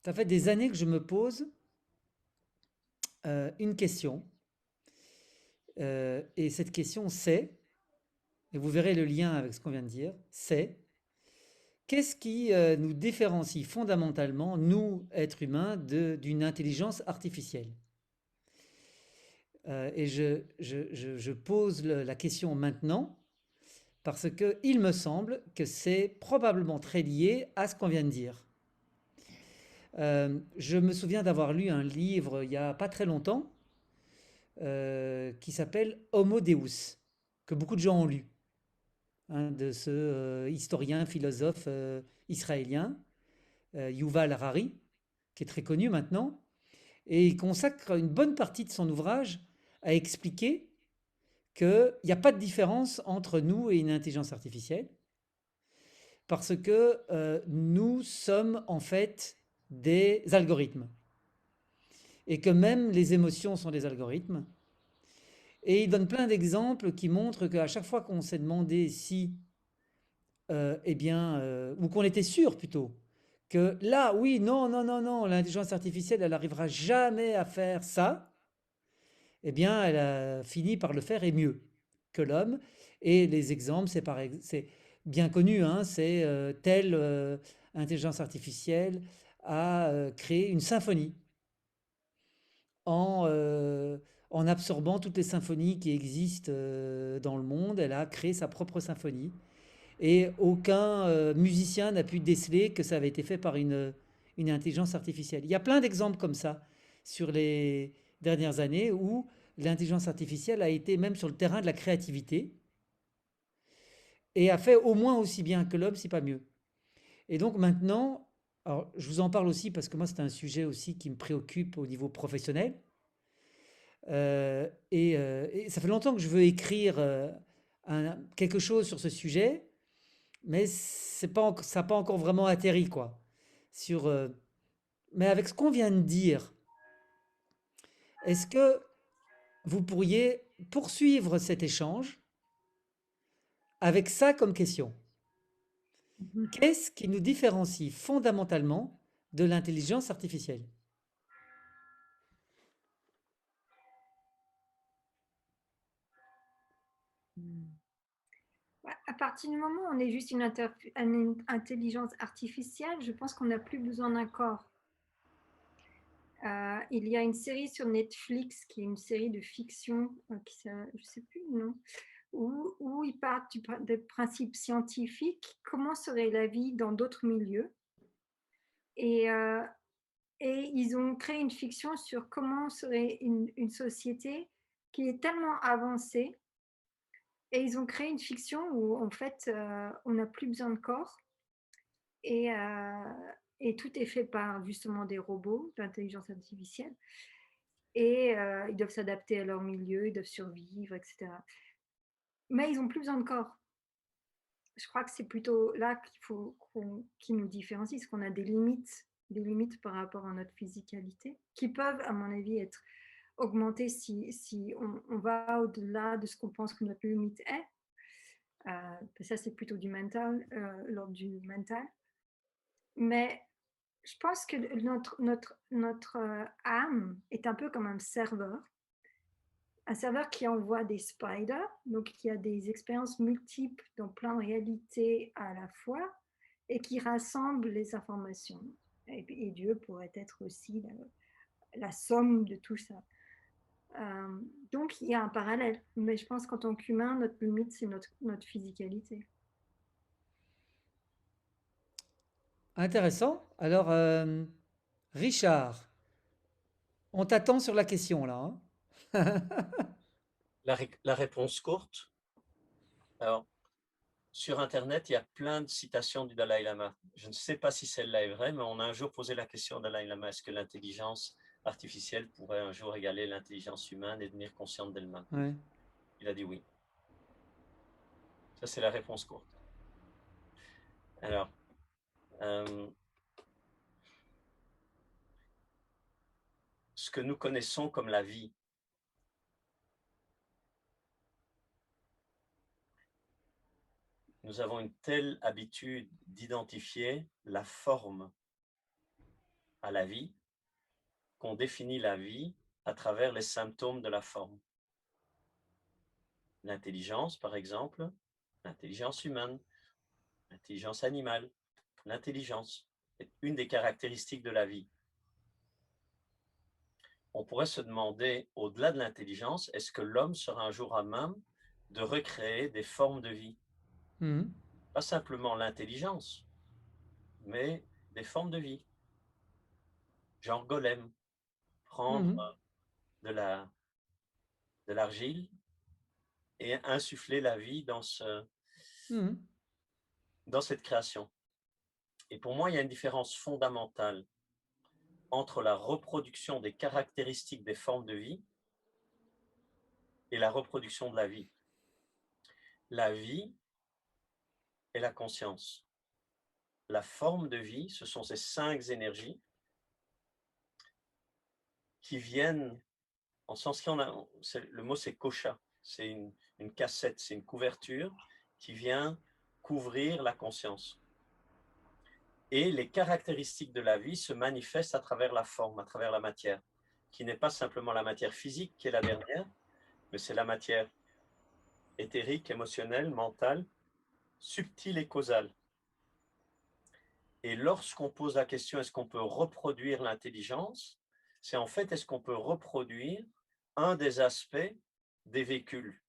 Ça fait des années que je me pose une question. Et cette question, c'est, et vous verrez le lien avec ce qu'on vient de dire, c'est qu'est-ce qui nous différencie fondamentalement, nous, êtres humains, d'une intelligence artificielle? Et je pose la question maintenant parce que il me semble que c'est probablement très lié à ce qu'on vient de dire. Je me souviens d'avoir lu un livre il n'y a pas très longtemps qui s'appelle Homo Deus, que beaucoup de gens ont lu, hein, de ce historien, philosophe israélien, Yuval Harari, qui est très connu maintenant. Et il consacre une bonne partie de son ouvrage à expliquer qu'il n'y a pas de différence entre nous et une intelligence artificielle, parce que nous sommes en fait des algorithmes, et que même les émotions sont des algorithmes. Et il donne plein d'exemples qui montrent qu'à chaque fois qu'on s'est demandé si, eh bien, ou qu'on était sûr plutôt, que là, oui, non, non, non, non, l'intelligence artificielle, elle n'arrivera jamais à faire ça, eh bien, elle a fini par le faire et mieux que l'homme. Et les exemples, c'est bien connu, hein, c'est telle intelligence artificielle a créé une symphonie en, en absorbant toutes les symphonies qui existent dans le monde. Elle a créé sa propre symphonie. Et aucun musicien n'a pu déceler que ça avait été fait par une intelligence artificielle. Il y a plein d'exemples comme ça sur les dernières années où l'intelligence artificielle a été même sur le terrain de la créativité et a fait au moins aussi bien que l'homme, si pas mieux. Et donc maintenant, alors je vous en parle aussi parce que moi c'est un sujet aussi qui me préoccupe au niveau professionnel. Et ça fait longtemps que je veux écrire quelque chose sur ce sujet, mais ça n'a pas encore vraiment atterri, quoi. Sur, mais avec ce qu'on vient de dire, est-ce que vous pourriez poursuivre cet échange avec ça comme question? Mhm. Qu'est-ce qui nous différencie fondamentalement de l'intelligence artificielle? Ouais, à partir du moment où on est juste une intelligence artificielle, je pense qu'on n'a plus besoin d'un corps. Il y a une série sur Netflix qui est une série de fiction, je sais plus le nom, où ils partent des principes scientifiques, comment serait la vie dans d'autres milieux. Et, euh, et ils ont créé une fiction sur comment serait une société qui est tellement avancée. Et ils ont créé une fiction où en fait on n'a plus besoin de corps et, et tout est fait par justement des robots d'intelligence artificielle. Et ils doivent s'adapter à leur milieu, ils doivent survivre, etc. Mais ils n'ont plus besoin de corps. Je crois que c'est plutôt là qu'il faut qui nous différencie, parce qu'on a des limites par rapport à notre physicalité, qui peuvent, à mon avis, être augmentées si on va au-delà de ce qu'on pense que notre limite est. Ça, c'est plutôt du mental, l'ordre du mental. Mais je pense que notre âme est un peu comme un serveur qui envoie des spiders, donc qui a des expériences multiples dans plein de réalités à la fois et qui rassemble les informations. Et Dieu pourrait être aussi la somme de tout ça. Euh, donc il y a un parallèle, mais je pense qu'en tant qu'humain, notre limite, c'est notre physicalité. Intéressant. Alors, Richard, on t'attend sur la question là, hein. La réponse courte. Alors, sur Internet, il y a plein de citations du Dalai Lama. Je ne sais pas si celle-là est vraie, mais on a un jour posé la question au Dalai Lama, est-ce que l'intelligence artificielle pourrait un jour égaler l'intelligence humaine et devenir consciente d'elle-même? Ouais. Il a dit oui. Ça, c'est la réponse courte. Alors, euh, ce que nous connaissons comme la vie, nous avons une telle habitude d'identifier la forme à la vie qu'on définit la vie à travers les symptômes de la forme. L'intelligence, par exemple, l'intelligence humaine, l'intelligence animale, l'intelligence est une des caractéristiques de la vie. On pourrait se demander, au-delà de l'intelligence, est-ce que l'homme sera un jour à même de recréer des formes de vie? Mhm. Pas simplement l'intelligence, mais des formes de vie. Genre golem, Mhm. prendre de l'argile et insuffler la vie dans Mhm. cette création. Et pour moi, il y a une différence fondamentale entre la reproduction des caractéristiques des formes de vie et la reproduction de la vie. La vie est la conscience. La forme de vie, ce sont ces 5 énergies qui viennent, en sens qu'on a, le mot c'est kosha, c'est une cassette, c'est une couverture qui vient couvrir la conscience. Et les caractéristiques de la vie se manifestent à travers la forme, à travers la matière, qui n'est pas simplement la matière physique qui est la dernière, mais c'est la matière éthérique, émotionnelle, mentale, subtile et causale. Et lorsqu'on pose la question, est-ce qu'on peut reproduire l'intelligence? C'est en fait, est-ce qu'on peut reproduire un des aspects des véhicules,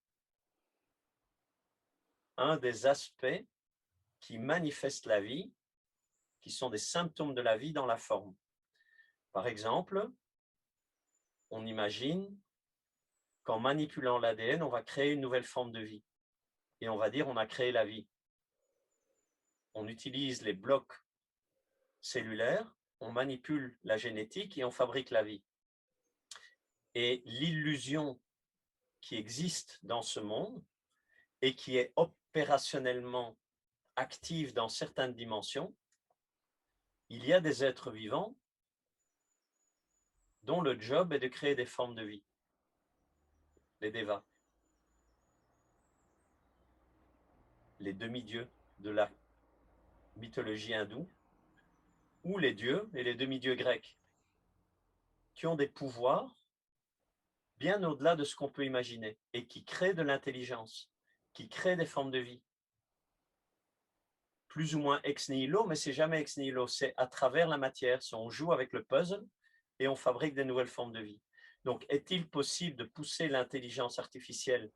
un des aspects qui manifestent la vie, qui sont des symptômes de la vie dans la forme. Par exemple, on imagine qu'en manipulant l'ADN, on va créer une nouvelle forme de vie. Et on va dire on a créé la vie. On utilise les blocs cellulaires, on manipule la génétique et on fabrique la vie. Et l'illusion qui existe dans ce monde et qui est opérationnellement active dans certaines dimensions, il y a des êtres vivants dont le job est de créer des formes de vie, les devas, les demi-dieux de la mythologie hindoue, ou les dieux et les demi-dieux grecs, qui ont des pouvoirs bien au-delà de ce qu'on peut imaginer et qui créent de l'intelligence, qui créent des formes de vie. Plus ou moins ex nihilo, mais c'est jamais ex nihilo, c'est à travers la matière, si on joue avec le puzzle et on fabrique des nouvelles formes de vie. Donc, est-il possible de pousser l'intelligence artificielle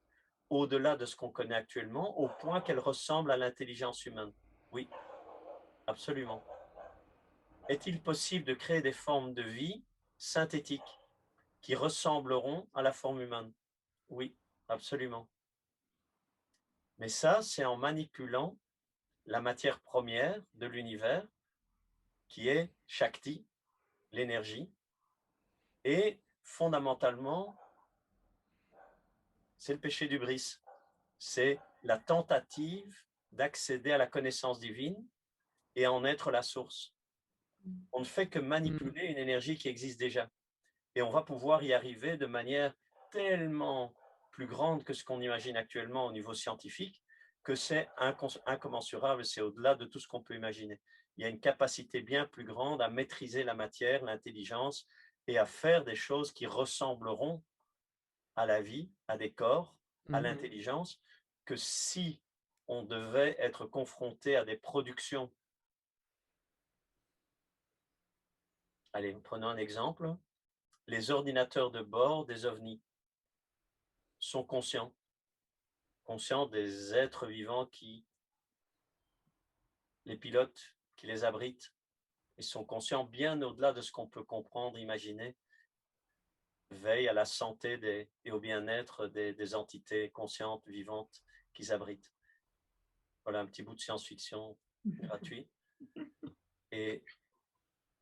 au-delà de ce qu'on connaît actuellement, au point qu'elle ressemble à l'intelligence humaine? Oui, absolument. Est-il possible de créer des formes de vie synthétiques qui ressembleront à la forme humaine? Oui, absolument. Mais ça, c'est en manipulant la matière première de l'univers, qui est Shakti, l'énergie, et fondamentalement, c'est le péché du bris. C'est la tentative d'accéder à la connaissance divine et en être la source. On ne fait que manipuler une énergie qui existe déjà. Et on va pouvoir y arriver de manière tellement plus grande que ce qu'on imagine actuellement au niveau scientifique, que c'est incommensurable, c'est au-delà de tout ce qu'on peut imaginer. Il y a une capacité bien plus grande à maîtriser la matière, l'intelligence, et à faire des choses qui ressembleront à la vie, à des corps, à l'intelligence, que si on devait être confronté à des productions. Allez, prenons un exemple. Les ordinateurs de bord des ovnis sont conscients des êtres vivants qui les pilotent, qui les abritent. Ils sont conscients bien au-delà de ce qu'on peut comprendre, imaginer, veillent à la santé et au bien-être des entités conscientes, vivantes qu'ils abritent. Voilà un petit bout de science-fiction gratuit. Et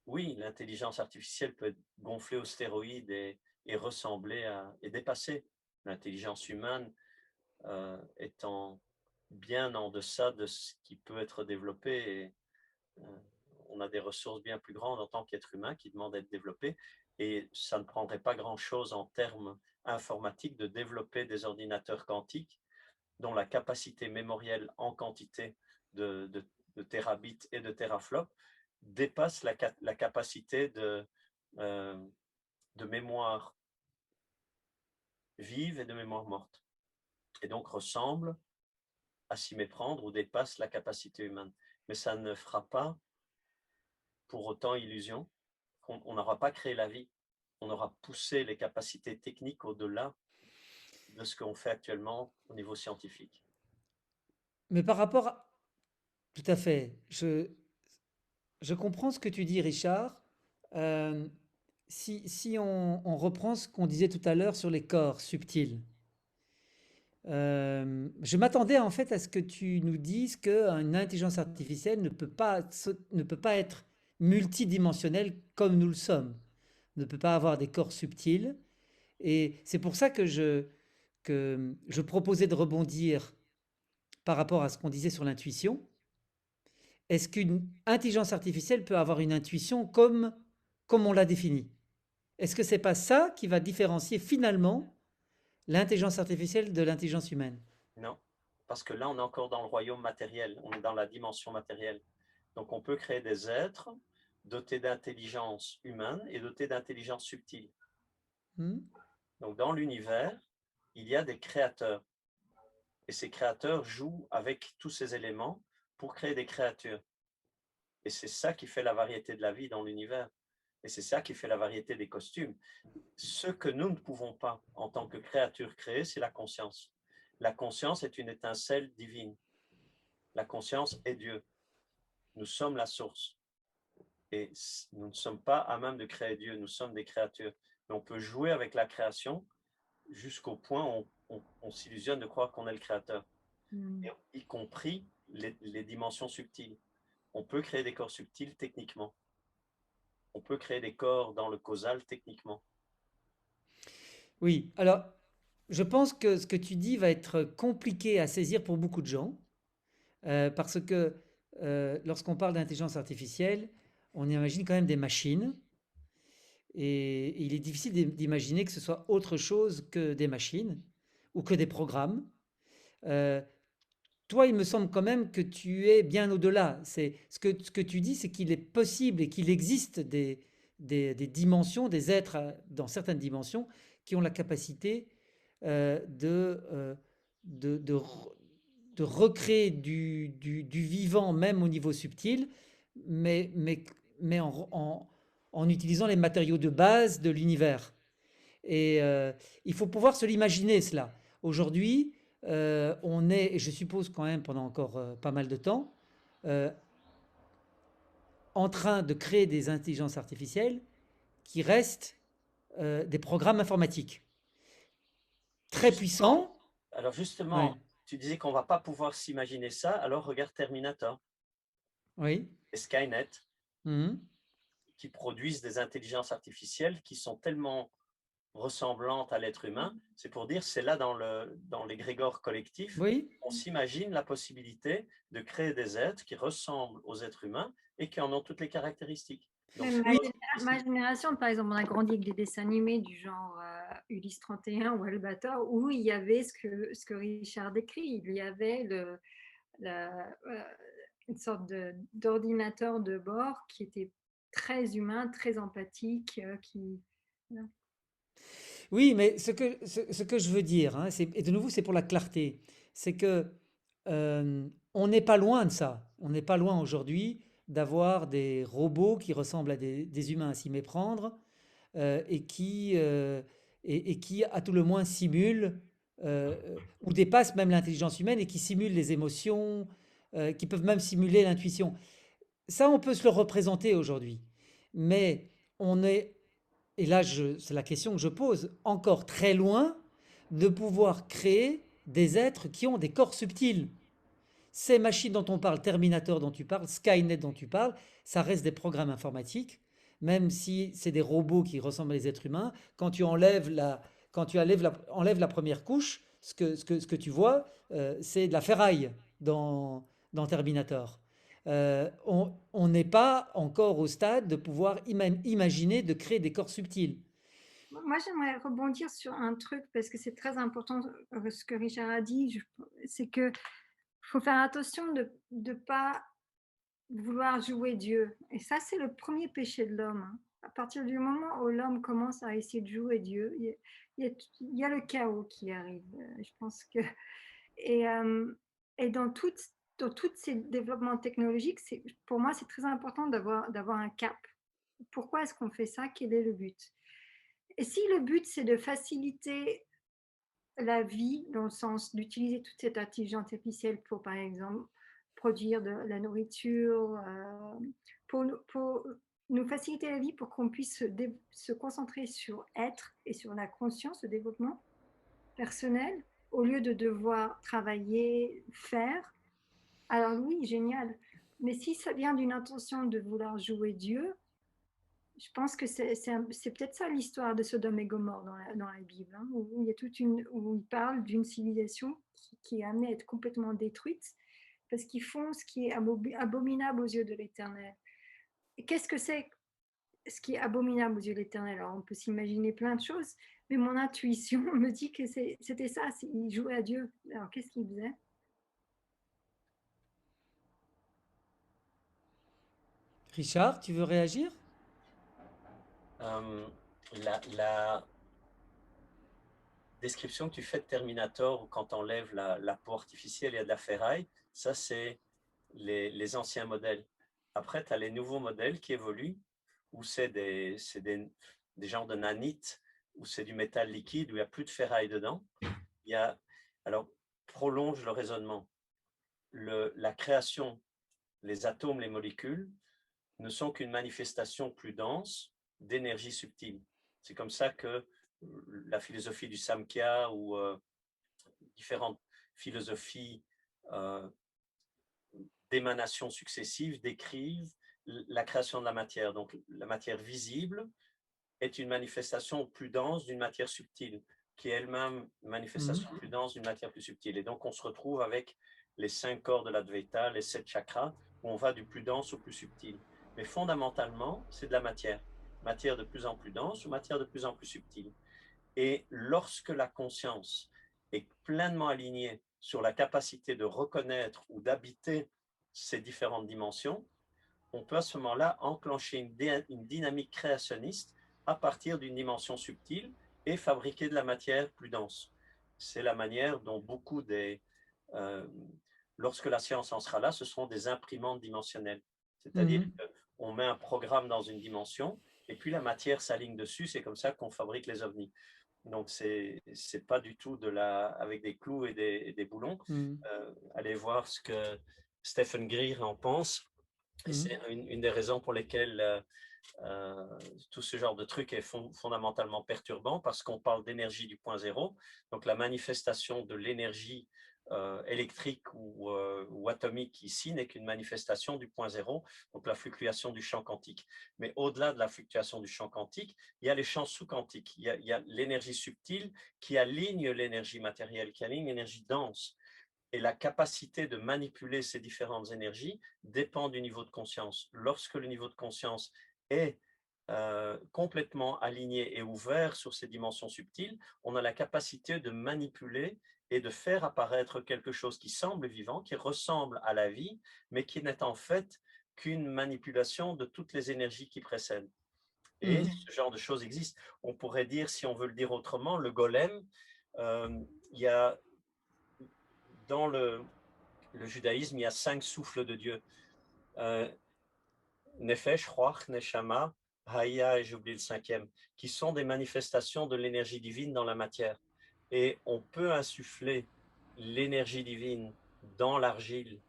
oui, l'intelligence artificielle peut être gonflée aux stéroïdes et ressembler et dépasser l'intelligence humaine, étant bien en deçà de ce qui peut être développé. Et on a des ressources bien plus grandes en tant qu'être humain qui demandent d'être développées. Et ça ne prendrait pas grand-chose en termes informatiques de développer des ordinateurs quantiques dont la capacité mémorielle en quantité de terabits et de teraflops dépasse la capacité euh, de mémoire vive et de mémoire morte, et donc ressemble à s'y méprendre ou dépasse la capacité humaine. Mais ça ne fera pas pour autant illusion. On n'aura pas créé la vie, on aura poussé les capacités techniques au-delà de ce qu'on fait actuellement au niveau scientifique. Mais par rapport à... Tout à fait. Je comprends ce que tu dis, Richard. Euh, si on reprend ce qu'on disait tout à l'heure sur les corps subtils, je m'attendais en fait à ce que tu nous dises qu'une intelligence artificielle ne peut pas être multidimensionnelle comme nous le sommes, ne peut pas avoir des corps subtils. Et c'est pour ça que je proposais de rebondir par rapport à ce qu'on disait sur l'intuition. Est-ce qu'une intelligence artificielle peut avoir une intuition comme on l'a définie? Est-ce que c'est pas ça qui va différencier finalement l'intelligence artificielle de l'intelligence humaine? Non, parce que là, on est encore dans le royaume matériel, on est dans la dimension matérielle. Donc, on peut créer des êtres dotés d'intelligence humaine et dotés d'intelligence subtile. Hmm. Donc, dans l'univers, il y a des créateurs. Et ces créateurs jouent avec tous ces éléments pour créer des créatures. Et c'est ça qui fait la variété de la vie dans l'univers. Et c'est ça qui fait la variété des costumes. Ce que nous ne pouvons pas, en tant que créatures créées, c'est la conscience. La conscience est une étincelle divine. La conscience est Dieu. Nous sommes la source. Et nous ne sommes pas à même de créer Dieu, nous sommes des créatures. Mais on peut jouer avec la création jusqu'au point où on s'illusionne de croire qu'on est le créateur, Mm. y compris les dimensions subtiles. On peut créer des corps subtils techniquement. On peut créer des corps dans le causal techniquement. Oui, alors je pense que ce que tu dis va être compliqué à saisir pour beaucoup de gens, parce que lorsqu'on parle d'intelligence artificielle, on imagine quand même des machines, et il est difficile d'imaginer que ce soit autre chose que des machines ou que des programmes. Euh, Toi, il me semble quand même que tu es bien au-delà. Ce que tu dis, c'est qu'il est possible et qu'il existe des dimensions, des êtres dans certaines dimensions qui ont la capacité euh, de, euh, de, de de recréer du vivant même au niveau subtil, mais, mais, mais en utilisant les matériaux de base de l'univers. Et il faut pouvoir se l'imaginer cela. Aujourd'hui, on est, et je suppose quand même pendant encore pas mal de temps, euh, en train de créer des intelligences artificielles qui restent des programmes informatiques très Justement, puissants. alors Ouais. justement, tu disais qu'on ne va pas pouvoir s'imaginer ça, alors regarde Terminator Oui. et Skynet, Mhm. qui produisent des intelligences artificielles qui sont tellement ressemblantes à l'être humain. C'est pour dire, c'est là dans l'égrégore collectif, Oui. on s'imagine la possibilité de créer des êtres qui ressemblent aux êtres humains et qui en ont toutes les caractéristiques. Donc, Même c'est Oui. ma génération, par exemple, on a grandi avec des dessins animés du genre Ulysse 31 ou Albator, où il y avait ce que Richard décrit. Il y avait une sorte d'ordinateur de bord qui était très humain, très empathique, qui... Oui, mais ce que je veux dire, hein, et de nouveau c'est pour la clarté, c'est que on n'est pas loin de ça. On n'est pas loin aujourd'hui d'avoir des robots qui ressemblent à des humains à s'y méprendre et qui, à tout le moins, simulent ou dépassent même l'intelligence humaine et qui simulent les émotions, qui peuvent même simuler l'intuition. Ça, on peut se le représenter aujourd'hui. Mais on est, et là c'est la question que je pose, encore très loin de pouvoir créer des êtres qui ont des corps subtils. Ces machines dont on parle, Terminator dont tu parles, Skynet dont tu parles, ça reste des programmes informatiques, même si c'est des robots qui ressemblent à des êtres humains. Quand tu enlèves la première couche, ce que tu vois, c'est de la ferraille dans Terminator. On n'est pas encore au stade de pouvoir imaginer de créer des corps subtils. Moi, j'aimerais rebondir sur un truc parce que c'est très important ce que Richard a dit. C'est que faut faire attention de ne pas vouloir jouer Dieu. Et ça, c'est le premier péché de l'homme, hein. À partir du moment où l'homme commence à essayer de jouer Dieu, il y a le chaos qui arrive. Je pense que et et dans toutes ces développements technologiques, pour moi, c'est très important d'avoir un cap. Pourquoi est-ce qu'on fait ça? Quel est le but? Et si le but, c'est de faciliter la vie, dans le sens d'utiliser toute cette intelligence artificielle pour, par exemple, produire de la nourriture, pour nous faciliter la vie, pour qu'on puisse se concentrer sur être et sur la conscience, le développement personnel, au lieu de devoir travailler, faire. Alors oui, génial. Mais si ça vient d'une intention de vouloir jouer Dieu, je pense que c'est peut-être ça l'histoire de Sodome et Gomorrhe dans la Bible, hein, où il y a où il parle d'une civilisation qui est amenée à être complètement détruite parce qu'ils font ce qui est abominable aux yeux de l'Éternel. Et qu'est-ce que c'est ce qui est abominable aux yeux de l'Éternel? Alors on peut s'imaginer plein de choses, mais mon intuition me dit que c'était ça, ils jouaient à Dieu. Alors qu'est-ce qu'ils faisaient? Richard, tu veux réagir? La description que tu fais de Terminator, où quand on enlève la peau artificielle, il y a de la ferraille, ça c'est les anciens modèles. Après, tu as les nouveaux modèles qui évoluent, où c'est des genres de nanites, où c'est du métal liquide, où il n'y a plus de ferraille dedans. Alors, prolonge le raisonnement. La création, les atomes, les molécules, ne sont qu'une manifestation plus dense d'énergie subtile. C'est comme ça que la philosophie du Samkhya ou différentes philosophies euh, d'émanations successives décrivent la création de la matière. Donc la matière visible est une manifestation plus dense d'une matière subtile, qui est elle-même une manifestation plus dense d'une matière plus subtile. Et donc on se retrouve avec les 5 corps de l'Advaita, les 7 chakras, où on va du plus dense au plus subtil. Mais fondamentalement, c'est de la matière. Matière de plus en plus dense ou matière de plus en plus subtile. Et lorsque la conscience est pleinement alignée sur la capacité de reconnaître ou d'habiter ces différentes dimensions, on peut à ce moment-là enclencher une dynamique créationniste à partir d'une dimension subtile et fabriquer de la matière plus dense. C'est la manière dont beaucoup lorsque la science en sera là, ce seront des imprimantes dimensionnelles. C'est-à-dire Mhm. qu'on met un programme dans une dimension et puis la matière s'aligne dessus. C'est comme ça qu'on fabrique les ovnis. Donc, c'est pas du tout avec des clous et des boulons. Mhm. Allez voir ce que Stephen Greer en pense. Et Mhm. c'est une des raisons pour lesquelles tout ce genre de truc est fondamentalement perturbant, parce qu'on parle d'énergie du point zéro, donc la manifestation de l'énergie électrique ou atomique ici n'est qu'une manifestation du point zéro, donc la fluctuation du champ quantique. Mais au-delà de la fluctuation du champ quantique, il y a les champs sous-quantiques, il y a l'énergie subtile qui aligne l'énergie matérielle, qui aligne l'énergie dense. Et la capacité de manipuler ces différentes énergies dépend du niveau de conscience. Lorsque le niveau de conscience est complètement aligné et ouvert sur ces dimensions subtiles, on a la capacité de manipuler et de faire apparaître quelque chose qui semble vivant, qui ressemble à la vie, mais qui n'est en fait qu'une manipulation de toutes les énergies qui précèdent. Et Mhm. ce genre de choses existe. On pourrait dire, si on veut le dire autrement, le golem, il y a dans le judaïsme, il y a 5 souffles de Dieu. Nefesh, Ruach, Neshama, Haya, et j'oublie le 5e, qui sont des manifestations de l'énergie divine dans la matière. Et on peut insuffler l'énergie divine dans l'argile,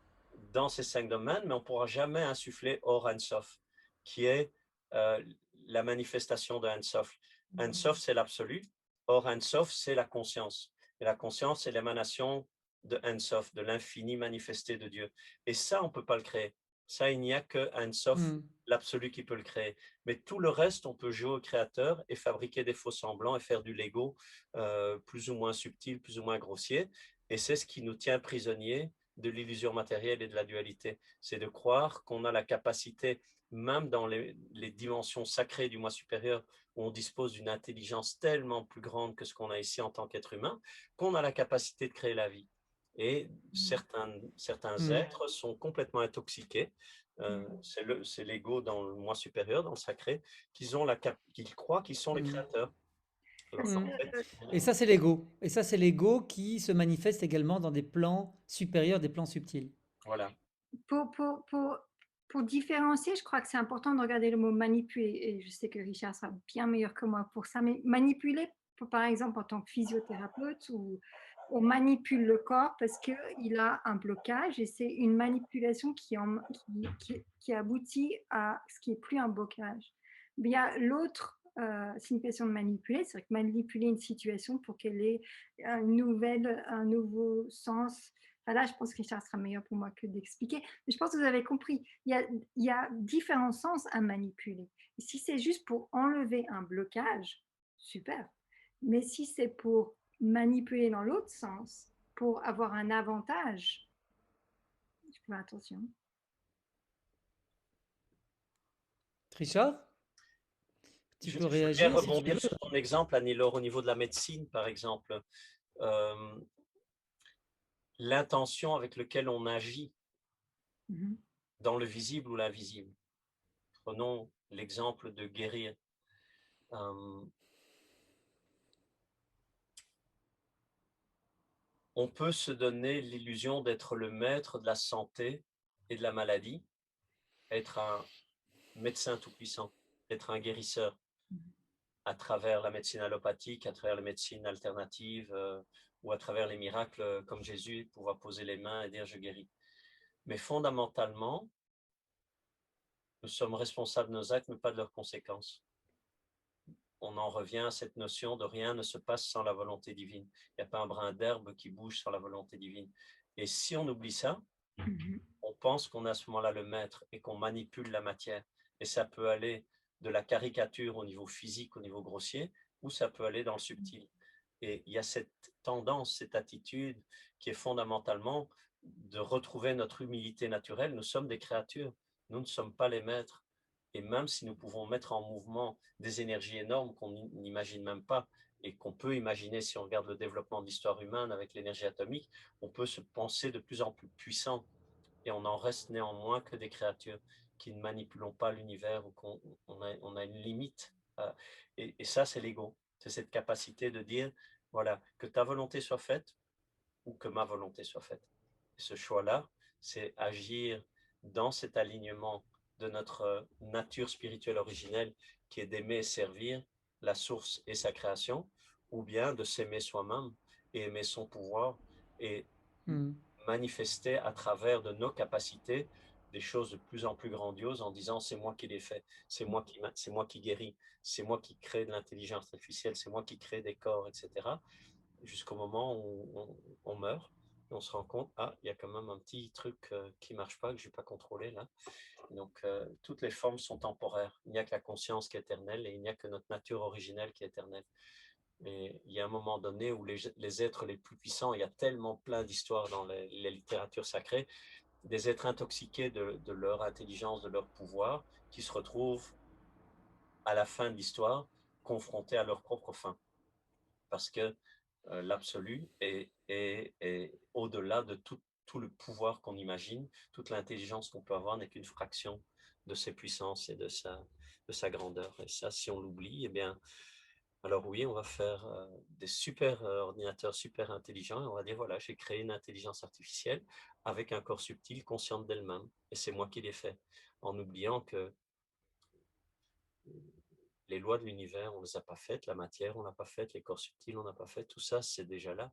dans ces 5 domaines, mais on ne pourra jamais insuffler Or Ein Sof, qui est euh, la manifestation de Ein Sof. Ein Sof, c'est l'absolu. Or Ein Sof, c'est la conscience. Et la conscience, c'est l'émanation de Ein Sof, de l'infini manifesté de Dieu. Et ça, on ne peut pas le créer. Ça, il n'y a que Ein Sof, Mhm. l'absolu, qui peut le créer. Mais tout le reste, on peut jouer au créateur et fabriquer des faux semblants et faire du Lego plus ou moins subtil, plus ou moins grossier. Et c'est ce qui nous tient prisonniers de l'illusion matérielle et de la dualité. C'est de croire qu'on a la capacité, même dans les dimensions sacrées du moi supérieur, où on dispose d'une intelligence tellement plus grande que ce qu'on a ici en tant qu'être humain, qu'on a la capacité de créer la vie. Et certains Mm. êtres sont complètement intoxiqués. C'est l'ego dans le moi supérieur, dans le sacré, qu'ils croient qu'ils sont les Mm. créateurs. Alors Parce qu'en Mm. que, fait, Et ça, c'est l'ego. Et ça, c'est l'ego qui se manifeste également dans des plans supérieurs, des plans subtils. voilà. pour, pour, pour, pour différencier, je crois que c'est important de regarder le mot manipuler. Et je sais que Richard sera bien meilleur que moi pour ça. Mais manipuler, par exemple, en tant que physiothérapeute, où on manipule le corps parce qu'il a un blocage et c'est une manipulation qui aboutit à ce qui est plus un blocage. Mais il y a l'autre signification de manipuler, c'est que manipuler une situation pour qu'elle ait un nouveau sens. Là, je pense que Richard sera meilleur pour moi que d'expliquer. Mais je pense que vous avez compris. Il y a différents sens à manipuler. Et si c'est juste pour enlever un blocage, super. Mais si c'est pour manipuler dans l'autre sens, pour avoir un avantage, je fais attention. Richard, tu peux Je veux bien réagir si tu rebondir veux. sur ton exemple, Annie-Laure, au niveau de la médecine, par exemple. Euh, L'intention avec laquelle on agit Mhm. dans le visible ou l'invisible. Prenons l'exemple de guérir. Euh, on peut se donner l'illusion d'être le maître de la santé et de la maladie, être un médecin tout-puissant, être un guérisseur à travers la médecine allopathique, à travers les médecines alternatives ou à travers les miracles comme Jésus, pouvoir poser les mains et dire je guéris. Mais fondamentalement, nous sommes responsables de nos actes, mais pas de leurs conséquences. On en revient à cette notion de rien ne se passe sans la volonté divine. Il n'y a pas un brin d'herbe qui bouge sans la volonté divine. Et si on oublie ça, on pense qu'on est à ce moment-là le maître et qu'on manipule la matière. Et ça peut aller de la caricature au niveau physique, au niveau grossier, ou ça peut aller dans le subtil. Et il y a cette tendance, cette attitude qui est fondamentalement de retrouver notre humilité naturelle. Nous sommes des créatures, nous ne sommes pas les maîtres. Et même si nous pouvons mettre en mouvement des énergies énormes qu'on n'imagine même pas et qu'on peut imaginer si on regarde le développement de l'histoire humaine avec l'énergie atomique, on peut se penser de plus en plus puissant et on en reste néanmoins que des créatures qui ne manipulons pas l'univers ou on a une limite. Et ça, c'est l'ego. C'est cette capacité de dire, voilà, que ta volonté soit faite ou que ma volonté soit faite. Et ce choix-là, c'est agir dans cet alignement de notre nature spirituelle originelle qui est d'aimer et servir la source et sa création, ou bien de s'aimer soi-même et aimer son pouvoir et Mm. manifester à travers de nos capacités des choses de plus en plus grandioses en disant c'est moi qui l'ai fait, c'est moi qui guéris, c'est moi qui crée de l'intelligence artificielle, c'est moi qui crée des corps, etc. Jusqu'au moment où on meurt et on se rend compte, ah, il y a quand même un petit truc qui ne marche pas, que je n'ai pas contrôlé là. Donc, toutes les formes sont temporaires. Il n'y a que la conscience qui est éternelle et il n'y a que notre nature originelle qui est éternelle. Mais il y a un moment donné où les êtres les plus puissants, il y a tellement plein d'histoires dans les littératures sacrées, des êtres intoxiqués de leur intelligence, de leur pouvoir, qui se retrouvent à la fin de l'histoire confrontés à leur propre fin. Parce que l'absolu est au-delà de tout le pouvoir qu'on imagine, toute l'intelligence qu'on peut avoir n'est qu'une fraction de ses puissances et de sa grandeur. Et ça, si on l'oublie, eh bien, alors oui, on va faire des super ordinateurs super intelligents et on va dire, voilà, j'ai créé une intelligence artificielle avec un corps subtil consciente d'elle-même et c'est moi qui l'ai fait, en oubliant que les lois de l'univers, on ne les a pas faites, la matière, on ne l'a pas faite, les corps subtils, on n'a pas fait, tout ça, c'est déjà là.